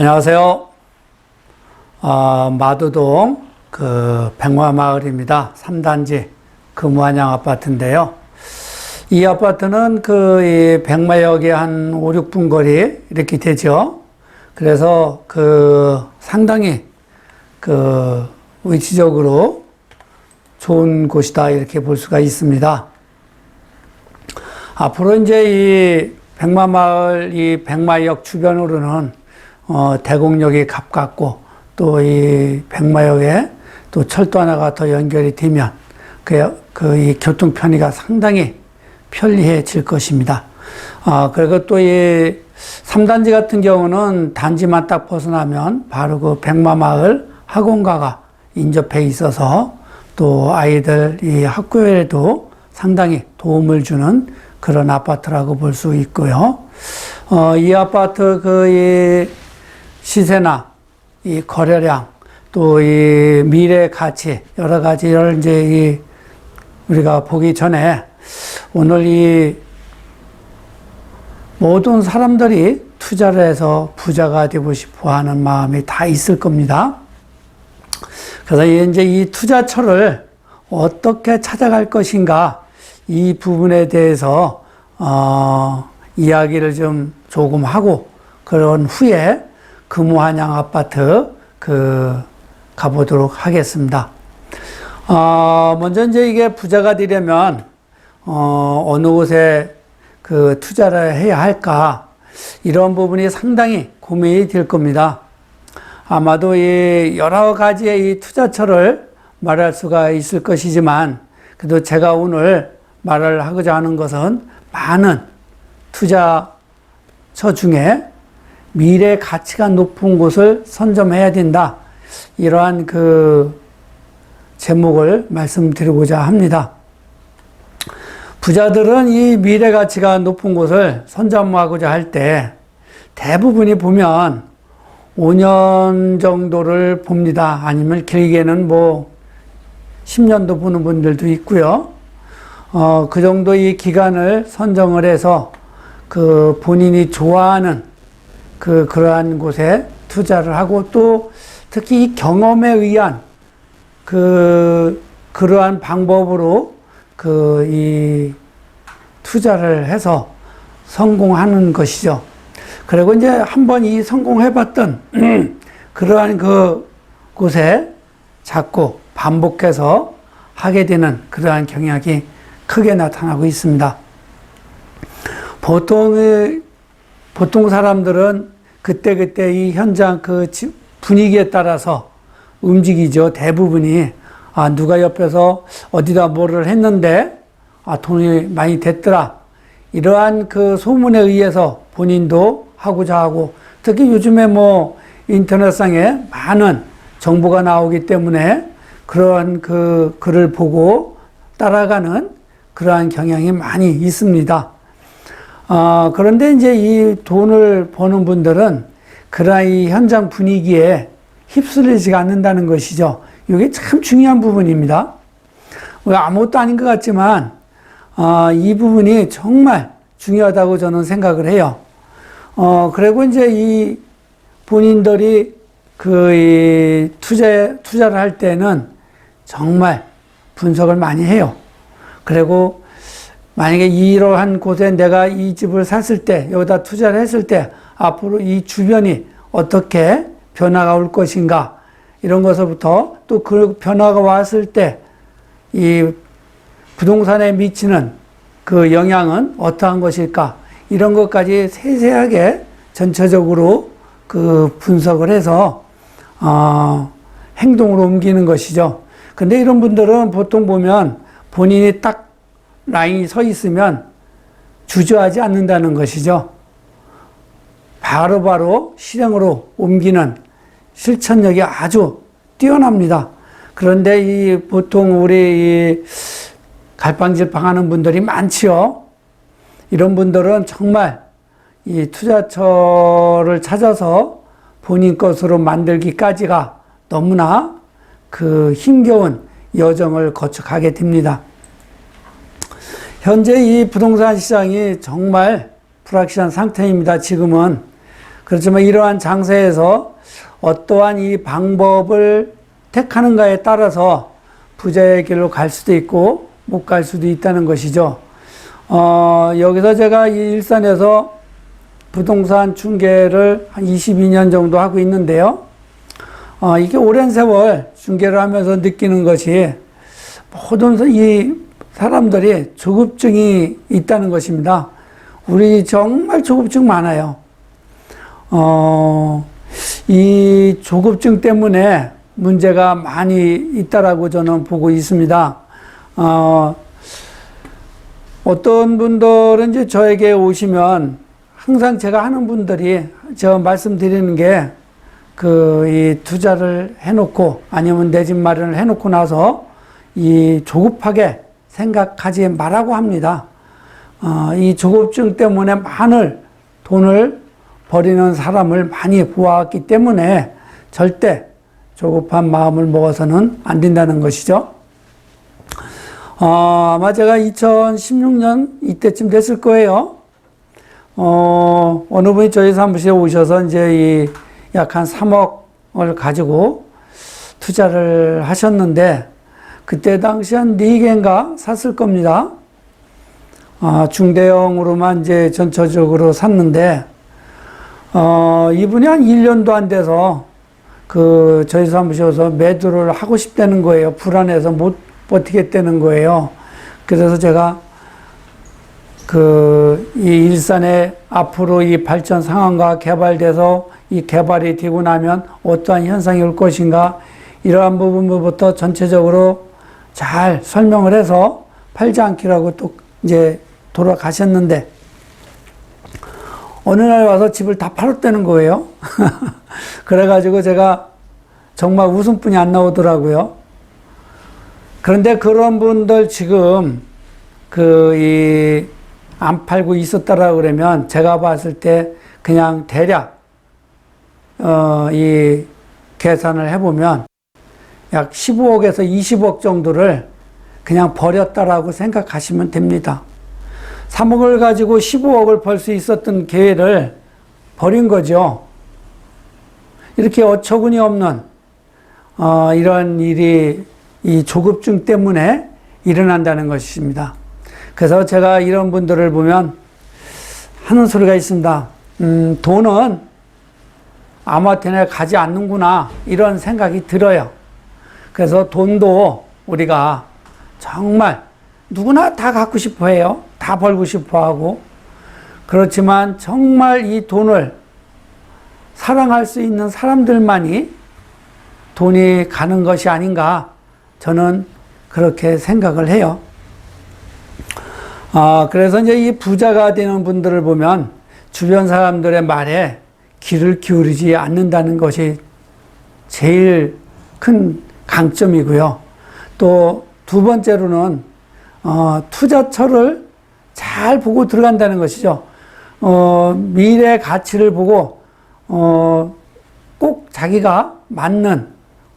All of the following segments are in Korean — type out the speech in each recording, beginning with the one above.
안녕하세요. 마두동 백마마을입니다. 3단지 금완양 아파트인데요. 이 아파트는 이 백마역에 한 5, 6분 거리 이렇게 되죠. 그래서 상당히 위치적으로 좋은 곳이다 이렇게 볼 수가 있습니다. 앞으로 이제 이 백마마을 이 백마역 주변으로는 대곡역이 가깝고 또 이 백마역에 또 철도 하나가 더 연결이 되면 이 교통 편의가 상당히 편리해질 것입니다. 그리고 또 이 3단지 같은 경우는 단지만 딱 벗어나면 바로 그 백마마을 학원가가 인접해 있어서 또 아이들 이 학교에도 상당히 도움을 주는 그런 아파트라고 볼 수 있고요. 이 아파트 이 시세나 이 거래량 또 이 미래 가치 여러 가지를 이제 우리가 보기 전에 오늘 이 모든 사람들이 투자를 해서 부자가 되고 싶어 하는 마음이 다 있을 겁니다. 그래서 이제 이 투자처를 어떻게 찾아갈 것인가 이 부분에 대해서 이야기를 좀 조금 하고 그런 후에 금완양 아파트 가보도록 하겠습니다. 먼저 이제 이게 부자가 되려면 어느 곳에 투자를 해야 할까 이런 부분이 상당히 고민이 될 겁니다. 아마도 이 여러 가지의 이 투자처를 말할 수가 있을 것이지만 그래도 제가 오늘 말을 하고자 하는 것은 많은 투자처 중에 미래 가치가 높은 곳을 선점해야 된다. 이러한 제목을 말씀드리고자 합니다. 부자들은 이 미래 가치가 높은 곳을 선점하고자 할 때 대부분이 보면 5년 정도를 봅니다. 아니면 길게는 10년도 보는 분들도 있고요. 그 정도 이 기간을 선정을 해서 본인이 좋아하는 그러한 곳에 투자를 하고 또 특히 이 경험에 의한 그러한 방법으로 이 투자를 해서 성공하는 것이죠. 그리고 이제 한번 이 성공해봤던 그러한 곳에 자꾸 반복해서 하게 되는 그러한 경향이 크게 나타나고 있습니다. 보통 사람들은 그때 이 현장 분위기에 따라서 움직이죠. 대부분이. 누가 옆에서 어디다 뭐를 했는데, 돈이 많이 됐더라. 이러한 소문에 의해서 본인도 하고자 하고, 특히 요즘에 인터넷상에 많은 정보가 나오기 때문에 그러한 글을 보고 따라가는 그러한 경향이 많이 있습니다. 그런데 이제 이 돈을 버는 분들은 그러한 이 현장 분위기에 휩쓸리지가 않는다는 것이죠. 이게 참 중요한 부분입니다. 아무것도 아닌 것 같지만, 이 부분이 정말 중요하다고 저는 생각을 해요. 그리고 이제 이 본인들이 이 투자를 할 때는 정말 분석을 많이 해요. 그리고 만약에 이러한 곳에 내가 이 집을 샀을 때, 여기다 투자를 했을 때, 앞으로 이 주변이 어떻게 변화가 올 것인가, 이런 것부터 또 그 변화가 왔을 때, 이 부동산에 미치는 영향은 어떠한 것일까, 이런 것까지 세세하게 전체적으로 분석을 해서, 행동으로 옮기는 것이죠. 근데 이런 분들은 보통 보면 본인이 딱 라인이 서 있으면 주저하지 않는다는 것이죠. 바로바로 실행으로 옮기는 실천력이 아주 뛰어납니다. 그런데 보통 우리 갈팡질팡 하는 분들이 많지요. 이런 분들은 정말 이 투자처를 찾아서 본인 것으로 만들기까지가 너무나 힘겨운 여정을 거쳐가게 됩니다. 현재 이 부동산 시장이 정말 불확실한 상태입니다. 지금은 그렇지만 이러한 장세에서 어떠한 이 방법을 택하는가에 따라서 부자의 길로 갈 수도 있고 못 갈 수도 있다는 것이죠. 여기서 제가 이 일산에서 부동산 중개를 한 22년 정도 하고 있는데요. 이게 오랜 세월 중개를 하면서 느끼는 것이 모든 이 사람들이 조급증이 있다는 것입니다. 우리 정말 조급증 많아요. 이 조급증 때문에 문제가 많이 있다라고 저는 보고 있습니다. 어떤 분들은 이제 저에게 오시면 항상 제가 하는 분들이 제가 말씀드리는 게 이 투자를 해놓고 아니면 내 집 마련을 해놓고 나서 이 조급하게 생각하지 말라고 합니다. 이 조급증 때문에 많은 돈을 버리는 사람을 많이 보았기 때문에 절대 조급한 마음을 먹어서는 안 된다는 것이죠. 아마 제가 2016년 이때쯤 됐을 거예요. 어느 분이 저희 사무실에 오셔서 이제 약 한 3억을 가지고 투자를 하셨는데, 그때 당시 한 4개인가 샀을 겁니다. 중대형으로만 이제 전처적으로 샀는데, 이분이 한 1년도 안 돼서 저희 사무실에 와서 매도를 하고 싶다는 거예요. 불안해서 못 버티겠다는 거예요. 그래서 제가 이 일산의 앞으로 이 발전 상황과 개발돼서 이 개발이 되고 나면 어떠한 현상이 올 것인가, 이러한 부분부터 전체적으로 잘 설명을 해서 팔지 않기라고 또 이제 돌아가셨는데, 어느 날 와서 집을 다 팔았다는 거예요. 그래가지고 제가 정말 웃음뿐이 안 나오더라고요. 그런데 그런 분들 지금 안 팔고 있었다라고 그러면 제가 봤을 때 그냥 대략 이 계산을 해보면 약 15억에서 20억 정도를 그냥 버렸다라고 생각하시면 됩니다. 3억을 가지고 15억을 벌 수 있었던 기회를 버린 거죠. 이렇게 어처구니 없는 이런 일이 이 조급증 때문에 일어난다는 것입니다. 그래서 제가 이런 분들을 보면 하는 소리가 있습니다. 돈은 아무한테나 가지 않는구나, 이런 생각이 들어요. 그래서 돈도 우리가 정말 누구나 다 갖고 싶어 해요. 다 벌고 싶어 하고. 그렇지만 정말 이 돈을 사랑할 수 있는 사람들만이 돈이 가는 것이 아닌가, 저는 그렇게 생각을 해요. 그래서 이제 이 부자가 되는 분들을 보면 주변 사람들의 말에 귀를 기울이지 않는다는 것이 제일 큰 강점이고요. 또 두 번째로는 투자처를 잘 보고 들어간다는 것이죠. 미래 가치를 보고 꼭 자기가 맞는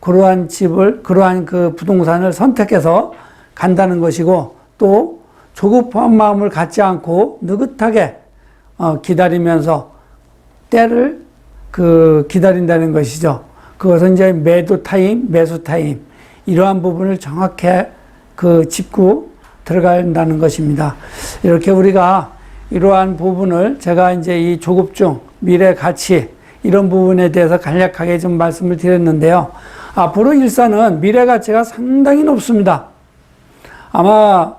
그러한 집을, 그러한 부동산을 선택해서 간다는 것이고, 또 조급한 마음을 갖지 않고 느긋하게 기다리면서 때를 기다린다는 것이죠. 그것은 이제 매도 타임, 매수 타임, 이러한 부분을 정확히 짚고 들어간다는 것입니다. 이렇게 우리가 이러한 부분을 제가 이제 이 조급증, 미래 가치, 이런 부분에 대해서 간략하게 좀 말씀을 드렸는데요. 앞으로 일산은 미래 가치가 상당히 높습니다. 아마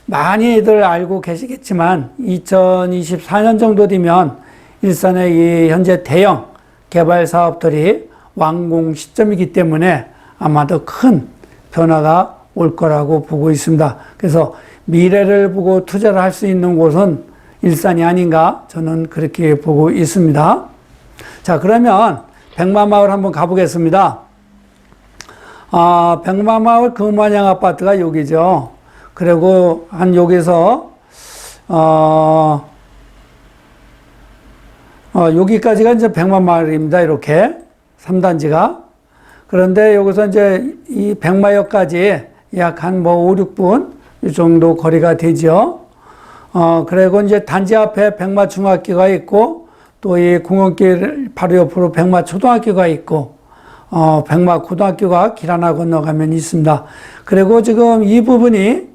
많이들 알고 계시겠지만 2024년 정도 되면 일산의 이 현재 대형 개발 사업들이 완공 시점이기 때문에 아마도 큰 변화가 올 거라고 보고 있습니다. 그래서 미래를 보고 투자를 할 수 있는 곳은 일산이 아닌가, 저는 그렇게 보고 있습니다. 자, 그러면 백마마을 한번 가보겠습니다. 백마마을 금환양 아파트가 여기죠. 그리고 여기서 여기까지가 이제 백마마을입니다. 이렇게 3단지가. 그런데 여기서 이제 이 백마역까지 약 한 5, 6분 이 정도 거리가 되죠. 그리고 이제 단지 앞에 백마중학교가 있고, 또 이 공원길 바로 옆으로 백마초등학교가 있고, 백마고등학교가 길 하나 건너가면 있습니다. 그리고 지금 이 부분이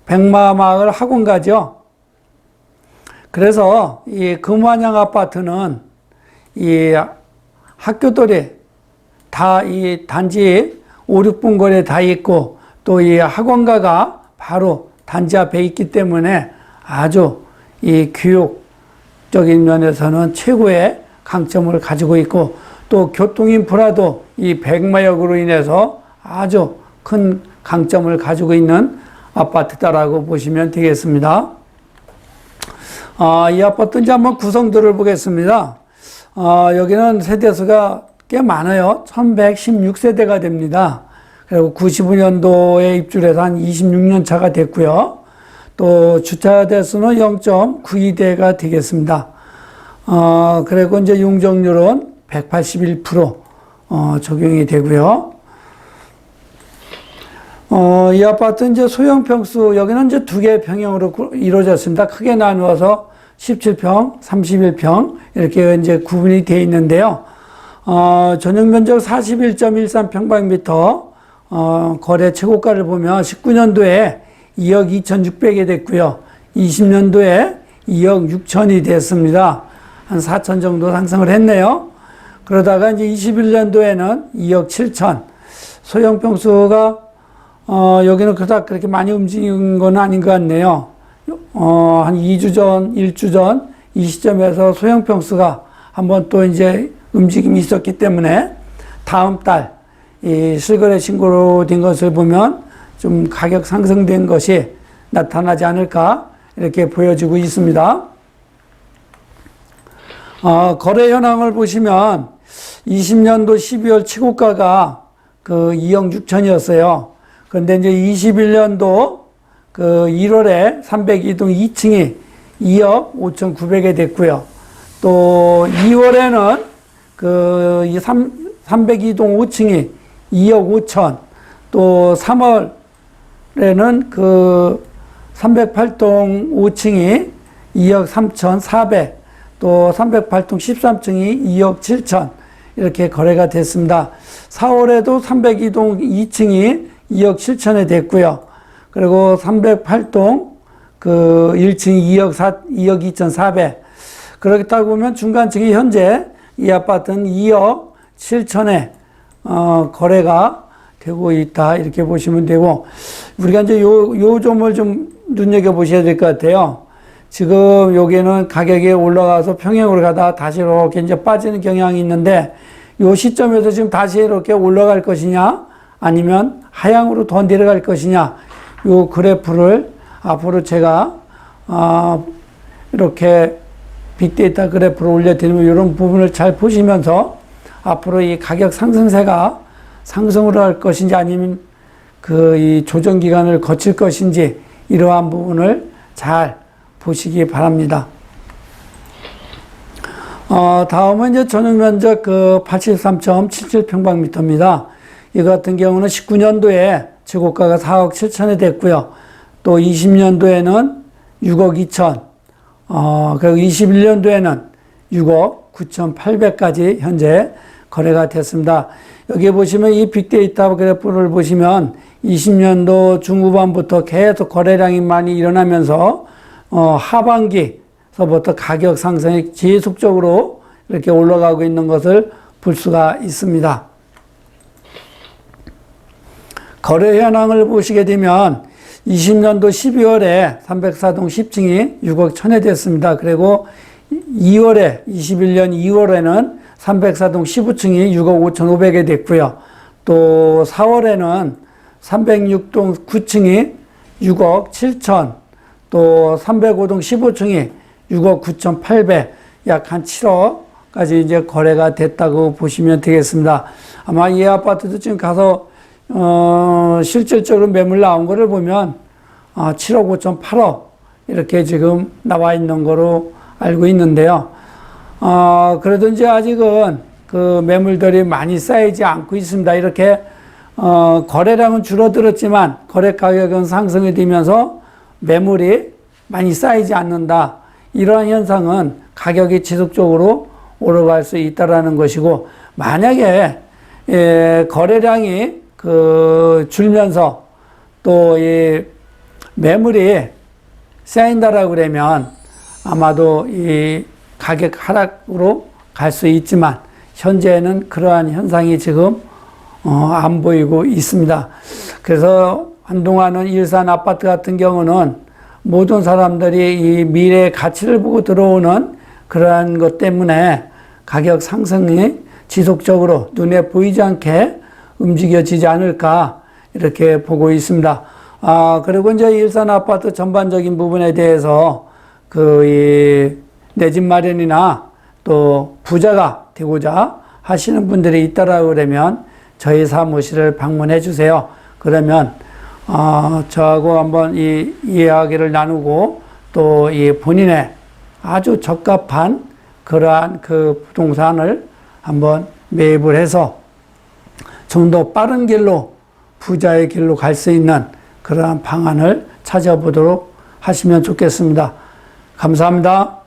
백마마을 학원가죠. 그래서 이 금완양 아파트는 이 학교들이 다 이 단지 5, 6분 거리에 다 있고, 또 이 학원가가 바로 단지 앞에 있기 때문에 아주 이 교육적인 면에서는 최고의 강점을 가지고 있고, 또 교통 인프라도 이 백마역으로 인해서 아주 큰 강점을 가지고 있는 아파트다라고 보시면 되겠습니다. 이 아파트 이제 한번 구성들을 보겠습니다. 여기는 세대수가 꽤 많아요. 1116세대가 됩니다. 그리고 95년도에 입주를 해서 한 26년 차가 됐고요. 또 주차 대수는 0.92대가 되겠습니다. 그리고 이제 용적률은 181% 적용이 되고요. 이 아파트 이제 소형 평수, 여기는 이제 두 개의 평형으로 이루어졌습니다. 크게 나누어서 17평, 31평, 이렇게 이제 구분이 되어 있는데요. 전용 면적 41.13평방미터, 거래 최고가를 보면 19년도에 2억 2,600이 됐고요. 20년도에 2억 6천이 됐습니다. 한 4천 정도 상승을 했네요. 그러다가 이제 21년도에는 2억 7천. 소형 평수가, 여기는 그렇게 많이 움직인 건 아닌 것 같네요. 한 2주 전, 1주 전, 이 시점에서 소형 평수가 한번 또 이제 움직임이 있었기 때문에 다음 달, 이 실거래 신고로 된 것을 보면 좀 가격 상승된 것이 나타나지 않을까 이렇게 보여지고 있습니다. 거래 현황을 보시면 20년도 12월 최고가가 그 2억 6천이었어요. 그런데 이제 21년도 그 1월에 302동 2층이 2억 5,900에 됐고요. 또 2월에는 그 302동 5층이 2억 5천, 또 3월에는 그 308동 5층이 2억 3,400, 또 308동 13층이 2억 7천 이렇게 거래가 됐습니다. 4월에도 302동 2층이 2억 7천에 됐고요. 그리고 308동 그 1층이 2억 2,400. 그렇다 보면 중간층이 현재 이 아파트는 2억 7천에 거래가 되고 있다 이렇게 보시면 되고, 우리가 이제 요 점을 좀 눈여겨 보셔야 될 것 같아요. 지금 여기는 가격이 올라가서 평형으로 가다가 다시 이렇게 이제 빠지는 경향이 있는데, 요 시점에서 지금 다시 이렇게 올라갈 것이냐 아니면 하향으로 더 내려갈 것이냐, 요 그래프를 앞으로 제가 이렇게 빅데이터 그래프를 올려드리면 이런 부분을 잘 보시면서 앞으로 이 가격 상승세가 상승으로 할 것인지 아니면 이 조정 기간을 거칠 것인지 이러한 부분을 잘 보시기 바랍니다. 다음은 이제 전용 면적 83.77평방미터입니다. 이 같은 경우는 19년도에 최고가가 4억 7천에 됐고요. 또 20년도에는 6억 2천, 그리고 21년도에는 6억 9,800까지 현재 거래가 됐습니다. 여기 보시면 이 빅데이터 그래프를 보시면 20년도 중후반부터 계속 거래량이 많이 일어나면서 하반기서부터 가격 상승이 지속적으로 이렇게 올라가고 있는 것을 볼 수가 있습니다. 거래 현황을 보시게 되면 20년도 12월에 304동 10층이 6억 1천에 됐습니다. 그리고 21년 2월에는 304동 15층이 6억 5,500에 됐고요. 또 4월에는 306동 9층이 6억 7천, 또 305동 15층이 6억 9,800, 약 한 7억까지 이제 거래가 됐다고 보시면 되겠습니다. 아마 이 아파트도 지금 가서 실질적으로 매물 나온 거를 보면 7억 5천, 8억 이렇게 지금 나와 있는 거로 알고 있는데요. 그래도 이제 아직은 그 매물들이 많이 쌓이지 않고 있습니다. 이렇게 거래량은 줄어들었지만 거래 가격은 상승이 되면서 매물이 많이 쌓이지 않는다. 이러한 현상은 가격이 지속적으로 오르갈 수 있다라는 것이고, 만약에 거래량이 줄면서 또 이 매물이 쌓인다라고 그러면 아마도 이 가격 하락으로 갈 수 있지만, 현재는 그러한 현상이 지금 안 보이고 있습니다. 그래서 한동안은 일산 아파트 같은 경우는 모든 사람들이 이 미래의 가치를 보고 들어오는 그러한 것 때문에 가격 상승이 지속적으로 눈에 보이지 않게 움직여지지 않을까 이렇게 보고 있습니다. 그리고 이제 일산 아파트 전반적인 부분에 대해서 내 집 마련이나 또 부자가 되고자 하시는 분들이 있다라고 그러면 저희 사무실을 방문해 주세요. 그러면 저하고 한번 이 이야기를 나누고 또 이 본인의 아주 적합한 그러한 그 부동산을 한번 매입을 해서 좀 더 빠른 길로 부자의 길로 갈 수 있는 그러한 방안을 찾아보도록 하시면 좋겠습니다. 감사합니다.